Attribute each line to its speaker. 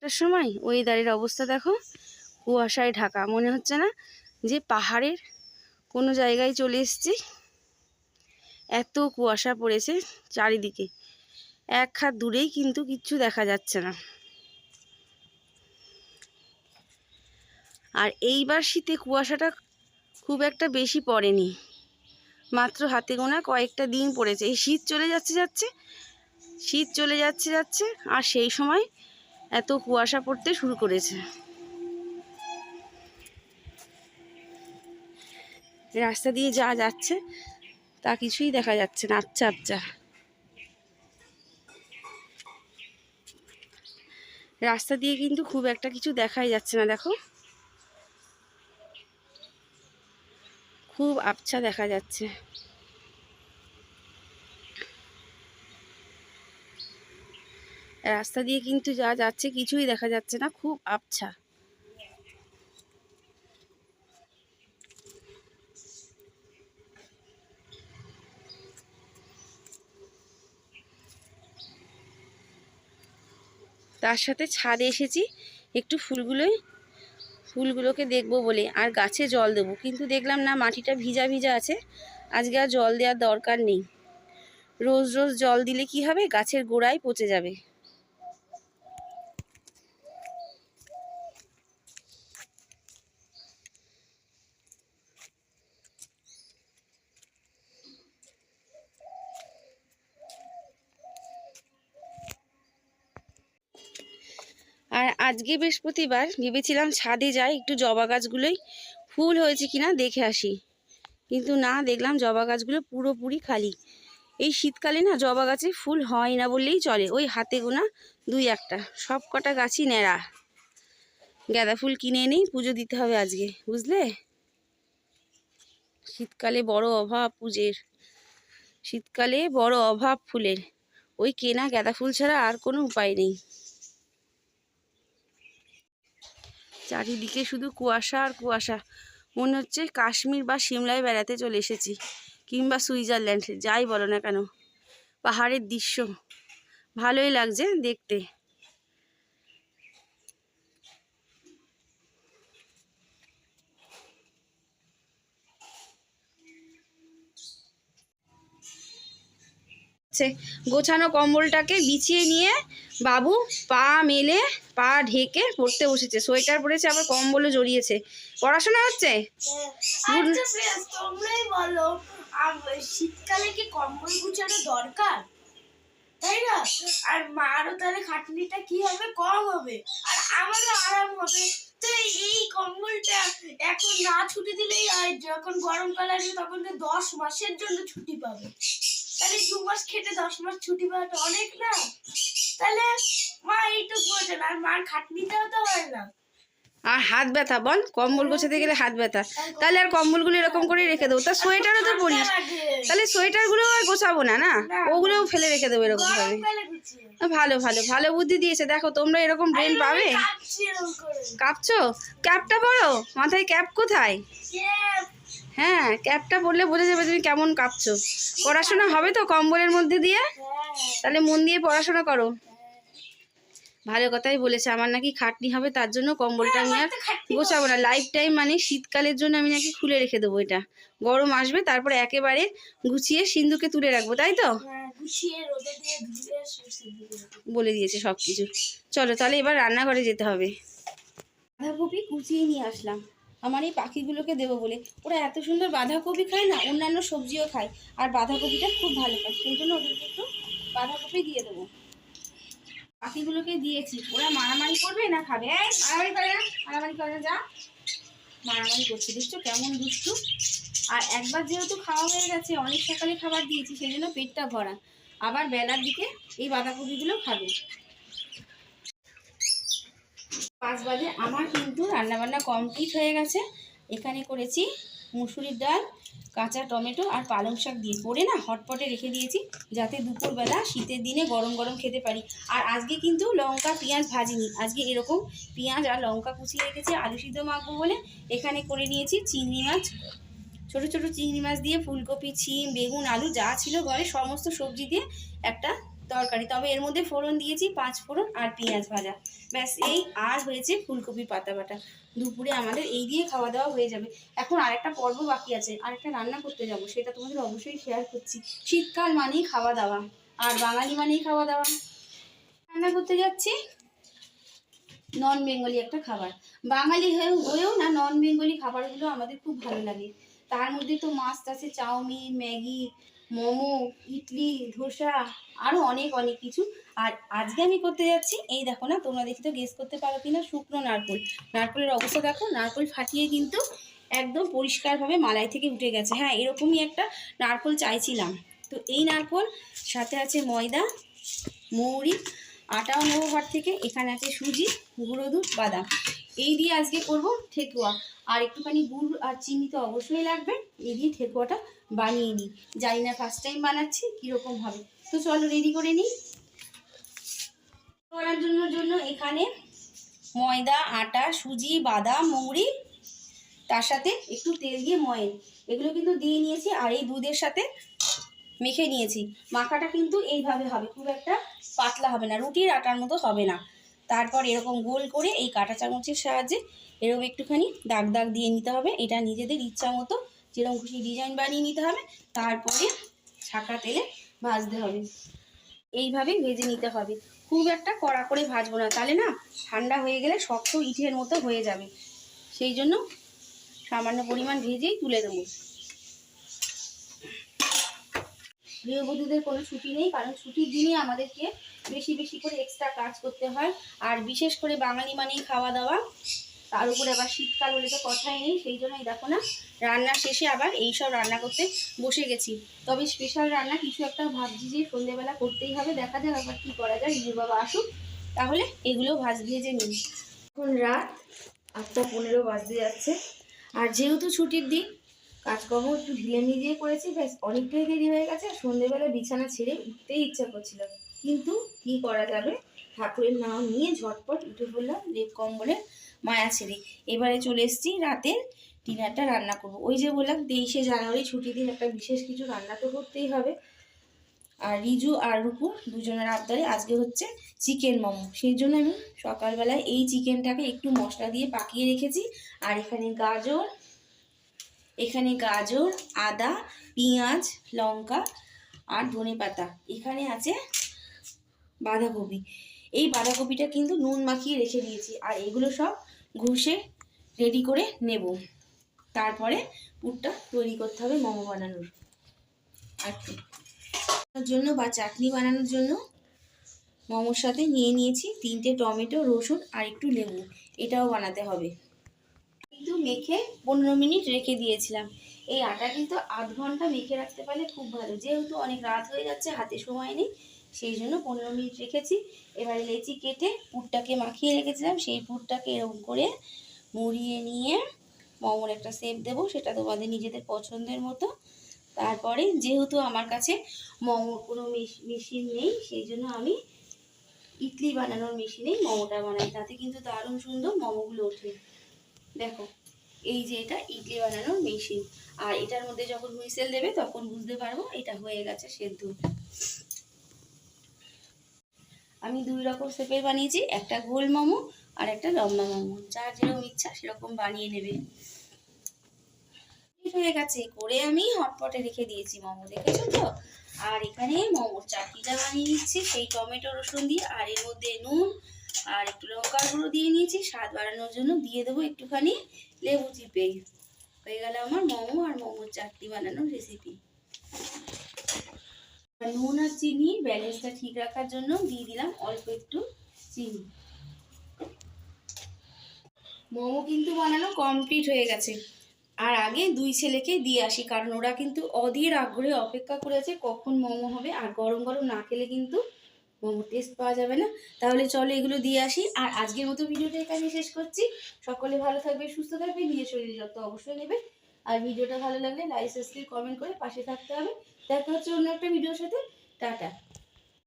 Speaker 1: একটার সময় ওয়েদারের অবস্থা দেখো, কুয়াশায় ঢাকা, মনে হচ্ছে না যে পাহাড়ের কোনো জায়গায় চলে এসেছি। এত কুয়াশা পড়েছে চারিদিকে, এক হাত দূরেই কিন্তু কিচ্ছু দেখা যাচ্ছে না। আর এইবার শীতে কুয়াশাটা খুব একটা বেশি পড়েনি, মাত্র হাতে গোনা কয়েকটা দিন পড়েছে। এই শীত চলে যাচ্ছে শীত চলে যাচ্ছে আর সেই সময় এত কুয়াশা পড়তে শুরু করেছে। রাস্তা দিয়ে যা যাচ্ছে তা কিছুই দেখা যাচ্ছে না, আবছা আবছা। রাস্তা দিয়ে কিন্তু খুব একটা কিছু দেখাই যাচ্ছে না, দেখো খুব আবছা দেখা যাচ্ছে। রাস্তা দিয়ে কিন্তু যা যাচ্ছে কিছুই দেখা যাচ্ছে না, খুব আবছা। তার সাথে ছাদে এসেছি একটু ফুলগুলোকে দেখবো বলে, আর গাছে জল দেবো, কিন্তু দেখলাম না মাটিটা ভিজা ভিজা আছে, আজকে আর জল দেওয়ার দরকার নেই। রোজ রোজ জল দিলে কি হবে, গাছের গোড়ায় পচে যাবে। আর আজকে বৃহস্পতিবার, ভেবেছিলাম ছাদে যাই একটু জবা গাছগুলোই ফুল হয়েছে কিনা দেখে আসি, কিন্তু না, দেখলাম জবা গাছগুলো পুরোপুরি খালি। এই শীতকালে না জবা গাছে ফুল হয় না বললেই চলে, ওই হাতে গোনা দুই একটা, সব কটা গাছই ন্যাড়া। গাঁদা ফুল কিনে এনেই পুজো দিতে হবে আজকে, বুঝলে। শীতকালে বড় অভাব পুজোর, শীতকালে বড় অভাব ফুলের, ওই কেনা গাঁদা ফুল ছাড়া আর কোনো উপায় নেই। চারিদিকে শুধু কুয়াশা আর কুয়াশা, মনে হচ্ছে কাশ্মীর বা সিমলায় বেড়াতে চলে এসেছি, কিংবা সুইজারল্যান্ড, যাই বলো না কেন। পাহাড়ের দৃশ্য ভালোই লাগছে দেখতে। গোছানো কম্বলটাকে বিছিয়ে নিয়ে বাবু পা মেলে, পা ঢেকে পড়তে বসেছে, সোয়েটার পরেছে, আবার কম্বলও জড়িয়েছে। পড়াশোনা হচ্ছে।
Speaker 2: তোমরাই বলো, শীতকালে কি কম্বল গুছানো দরকার, তাই না? আর মারও তাহলে খাটনিটা কি হবে, কম হবে, আর আমারও আরাম হবে। তো এই কম্বলটা এখন না ছুটি দিলেই, আর যখন গরমকাল আসবে তখন তো 10 মাসের জন্য ছুটি পাবে। তাহলে 2 মাস খেটে 10 মাস ছুটি পাওয়াটা অনেক না? তাহলে মা এইটুকু বোঝে না, আর মার খাটনিটাও তো হয় না।
Speaker 1: আর হাত ব্যথা, বল, কম্বল গোছাতে গেলে হাত ব্যথা, তাহলে আর কম্বলগুলো এরকম করে রেখে দেবো। তা সোয়েটারও তো পরিস, তাহলে সোয়েটারগুলো আর গোছাবো না, না ওগুলোও ফেলে রেখে দেবো এরকম ভাবে। ভালো ভালো ভালো বুদ্ধি দিয়েছে, দেখো তোমরা এরকম ব্রেন পাবে। কাঁপছো? ক্যাপটা পরো, মাথায় ক্যাপ কোথায়? হ্যাঁ, ক্যাপটা পরলে বোঝা যাবে তুমি কেমন কাঁপছো। পড়াশোনা হবে তো কম্বলের মধ্যে দিয়ে, তাহলে মন দিয়ে পড়াশোনা করো। ভালো কথাই বলেছে, আমার নাকি খাটনি হবে, তার জন্য কম্বলটা আমি আর গোছাবো না। লাইফ টাইম মানে শীতকালের জন্য আমি নাকি খুলে রেখে দেবো, এটা গরম আসবে তারপরে একেবারে গুছিয়ে সিন্ধুকে তুলে রাখবো, তাই তো বলে দিয়েছে সব কিছু। চলো তাহলে এবার রান্নাঘরে যেতে হবে। বাঁধাকপি কুচিয়ে নিয়ে আসলাম আমার এই পাখিগুলোকে দেবো বলে, ওরা এত সুন্দর বাঁধাকপি খায় না, অন্যান্য সবজিও খায়, আর বাঁধাকপিটা খুব ভালো খায়, সেই জন্য ওদেরকে একটু বাঁধাকপি দিয়ে দেবো। পাখিগুলোকে দিয়েছি, ওরা মারামারি করবে না খাবে। মারামারি করে না, মারামারি করে না, যা মারামারি করছে, দেখছো কেমন দুষ্টু। আর একবার যেহেতু খাওয়া হয়ে গেছে, অনেক সকালে খাবার দিয়েছি, সেই জন্য পেটটা ভরা, আবার বেলার দিকে এই বাঁধাকপিগুলো খাবে। 5 বাজে, আমার কিন্তু রান্নাবান্না কমপ্লিট হয়ে গেছে। এখানে করেছি মুসুরির ডাল, কাঁচা টমেটো আর পালং শাক দিয়ে করে না হটপটে রেখে দিয়েছি, যাতে দুপুরবেলা শীতের দিনে গরম গরম খেতে পারি। আর আজকে কিন্তু লঙ্কা পেঁয়াজ ভাজিনি, আজকে এরকম পেঁয়াজ আর লঙ্কা কুচিয়ে রেখেছি আলু সিদ্ধ মাখবো বলে। এখানে করে নিয়েছি চিংড়ি মাছ, ছোট ছোট চিংড়ি মাছ দিয়ে ফুলকপি, ছিম, বেগুন, আলু যা ছিল ঘরে সমস্ত সবজি দিয়ে একটা তরকারি। তবে এর মধ্যে ফোড়ন দিয়েছি 5 ফোড়ন আর পেঁয়াজ ভাজা, ব্যাস এই। আর হয়েছে ফুলকপি পাতা বাটা। দুপুরে আমাদের এই দিয়ে খাওয়া দাওয়া হয়ে যাবে। এখন আরেকটা পর্ব বাকি আছে, আরেকটা রান্না করতে যাব, সেটা তোমাদের অবশ্যই শেয়ার করছি। শীতকাল মানেই খাওয়া দাওয়া, আর বাঙালি মানেই খাওয়া দাওয়া। রান্না করতে যাচ্ছি নন বেঙ্গলি একটা খাবার। বাঙালি হয়েও না নন বেঙ্গলি খাবারগুলো আমাদের খুব ভালো লাগে। তার মধ্যে তো মাস্ট আছে চাউমিন, ম্যাগি, মোমো, ইডলি, ধোসা, আরও অনেক অনেক কিছু। আর আজকে আমি করতে যাচ্ছি, এই দেখো না, তোমরা দেখি তো গেস করতে পারো কিনা, শুকনো নারকোল। নারকোলের অবস্থা দেখো, নারকোল ফাটিয়ে কিন্তু একদম পরিষ্কারভাবে মালাই থেকে উঠে গেছে। হ্যাঁ, এরকমই একটা নারকোল চাইছিলাম। তো এই নারকোল, সাথে আছে ময়দা, মৌরি, আটাও নেবো ঘর থেকে, এখানে আছে সুজি, গুঁড়ো দুধ, বাদাম। এই দিয়ে আজকে করব ঠেকুয়া। আর একটুখানি গুড় আর চিনি তো অবশ্যই লাগবে। এই দিয়ে ঠেকুয়াটা বানিয়ে নিই। জানি না ফার্স্ট টাইম বানাচ্ছি কীরকম হবে। তো চলো রেডি করে নিই। করার জন্য এখানে ময়দা, আটা, সুজি, বাদাম, মৌরি, তার সাথে একটু তেল দিয়ে ময়েন, এগুলো কিন্তু দিয়ে নিয়েছি। আর এই দুধের সাথে মেখে নিয়েছি। মাখাটা কিন্তু এইভাবে হবে, খুব একটা পাতলা হবে না, রুটির আটার মতো হবে না। তারপর এরকম গোল করে এই কাঁটা চামচের সাহায্যে এরকম একটুখানি দাগ দাগ দিয়ে নিতে হবে। এটা নিজেদের ইচ্ছা মতো যেরকম খুশি ডিজাইন বানিয়ে নিতে হবে। তারপরে ছাঁকা তেলে ভাজতে হবে, এইভাবে ভেজে নিতে হবে। খুব একটা কড়া করে ভাজবো না, তাহলে না ঠান্ডা হয়ে গেলে শক্ত ইটের মতো হয়ে যাবে। সেই জন্য সামান্য পরিমাণ ভেজেই তুলে দেবো। গৃহবধূদের কোনো ছুটি নেই, কারণ ছুটির দিনে আমাদেরকে বেশি বেশি করে এক্সট্রা কাজ করতে হয়। আর বিশেষ করে বাঙালি মানেই খাওয়া দাওয়া, তার উপরে আবার শীতকাল হলে তো কথাই নেই। সেই জন্যই দেখো না, রান্না শেষে আবার এইসব রান্না করতে বসে গেছি। তবে স্পেশাল রান্না কিছু একটা ভাবছি যে সন্ধ্যেবেলা করতেই হবে। দেখা যাক আবার কী করা যায়, রিজু বাবা আসুক, তাহলে এগুলো ভেজে নিই। এখন রাত 8:15 বাজতে যাচ্ছে। আর যেহেতু ছুটির দিন, কাজকর্ম একটু ঢিলেমিলিয়ে করেছি, ব্যাস অনেকটাই দেরি হয়ে গেছে। সন্ধ্যেবেলা বিছানা ছেড়ে উঠতেই ইচ্ছা করছিল, কিন্তু কি করা যাবে, ঠাকুরের নাম নিয়ে ঝটপট উঠে পড়লাম লেপ কম্বলের মায়া ছেড়ে। এবারে চলে এসেছি রাতের ডিনারটা রান্না করব। ওই যে বললাম 23শে জানুয়ারি ছুটির দিন একটা বিশেষ কিছু রান্না তো করতেই হবে। আর রিজু আর রূপু দুজনের আবদারে আজকে হচ্ছে চিকেন মোমো। সেই জন্য আমি সকালবেলায় এই চিকেনটাকে একটু মশলা দিয়ে পাকিয়ে রেখেছি। আর এখানে গাজর, আদা, পেঁয়াজ, লঙ্কা আর ধনেপাতা, এখানে আছে বাঁধাকপি। এই বাঁধাকপিটা কিন্তু নুন মাখিয়ে রেখে দিয়েছি। আর এগুলো সব ঘষে রেডি করে নেব। তারপরে পুরটা তৈরি করতে হবে মোমো বানানোর জন্য বা চাটনি বানানোর জন্য। মোমোর সাথে নিয়ে নিয়েছি 3টে টমেটো, রসুন আর একটু লেবু, এটাও বানাতে হবে। কিন্তু মেখে 15 মিনিট রেখে দিয়েছিলাম। এই আটা কিন্তু আধ ঘন্টা মেখে রাখতে পারলে খুব ভালো। যেহেতু অনেক রাত হয়ে যাচ্ছে, হাতে সময় নেই, সেই জন্য 15 মিনিট রেখেছি। এবারে লেচি কেটে পুরটাকে মাখিয়ে রেখেছিলাম, সেই পুরটাকে এরকম করে মুড়িয়ে নিয়ে মোমোর একটা শেপ দেবো, সেটা তোমাদের নিজেদের পছন্দের মতো। তারপরে যেহেতু আমার কাছে মোমোর কোনো মেশিন নেই, সেই জন্য আমি ইডলি বানানোর মেশিনেই মোমোটা বানাই। তাতে কিন্তু দারুণ সুন্দর মোমোগুলো ওঠে। দেখো, এই যে এটা ইডলি বানানোর মেশিন। আর এটার মধ্যে যখন হুইসেল দেবে তখন বুঝতে পারবো এটা হয়ে গেছে সেদ্ধ। আমি 2 রকম শেপের বানিয়েছি, একটা গোল মোমো আর একটা লম্বা মোমো। যার যেরকম ইচ্ছা সেরকম বানিয়ে নেবে। হয়ে গেছে করে আমি হটপটে রেখে দিয়েছি মোমো, দেখেছো তো। আর এখানে মোমোর চাটনিটা বানিয়ে নিচ্ছি, সেই টমেটো রসুন দিয়ে। আর এর মধ্যে নুন আর একটু লঙ্কার গুঁড়ো দিয়ে নিয়েছি, স্বাদ বাড়ানোর জন্য দিয়ে দেবো একটুখানি লেবু চিপে। হয়ে গেল আমার মোমো আর মোমোর চাটনি বানানোর রেসিপি। নুন আর চিনি ব্যালেন্সটা ঠিক রাখার জন্য দিয়ে দিলাম অল্প একটু চিনি। মোমো কিন্তু বানানো কমপ্লিট হয়ে গেছে। আর আগে 2 ছেলেকে দিয়ে আসি, কারণ ওরা কিন্তু অধীর আগ্রহে অপেক্ষা করেছে কখন মোমো হবে। আর গরম গরম না খেলে কিন্তু মোমো টেস্ট পাওয়া যাবে না। তাহলে চলো এগুলো দিয়ে আসি। আর আজকের মতো ভিডিওটা এখানে শেষ করছি। সকলে ভালো থাকবে, সুস্থ থাকবে, নিজের শরীরে যত্ন অবশ্যই নেবে। আর ভিডিওটা ভালো লাগলে লাইক, সাবস্ক্রাইব, কমেন্ট করে পাশে থাকতে হবে। দেখা হচ্ছে অন্য একটা ভিডিওর সাথে। টাটা।